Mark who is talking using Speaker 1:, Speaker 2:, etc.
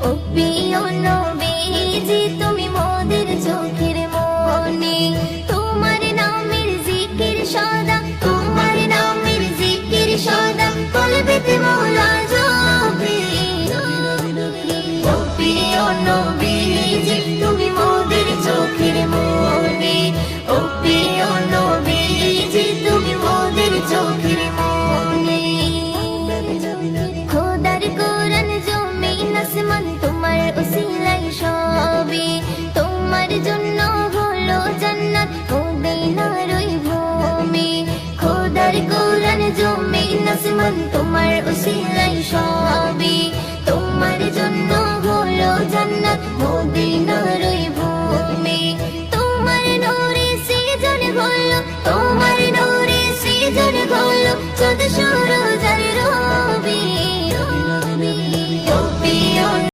Speaker 1: ও প্রিয় নবীজি তুমি মোদের চোখের মনি, তোমার নামের জিকির সদা, তোমার নামের জিকির সদা কলবেতে মওলা জপে। ও প্রিয় নবীজি তুমি মোদের চোখের মনি, ও প্রিয় নবীজি তুমি মোদের চোখের মনি। খোদার কোরআন জমিন আসমান তোমার উসিলাই সবে, তোমার জন্য হলো জান্নাত মদিনার ওই ভূমি। খোদার কোরআন জমিন আসমান তোমার উসিলাই সবে, তোমার জন্য হলো জান্নাত মদিনার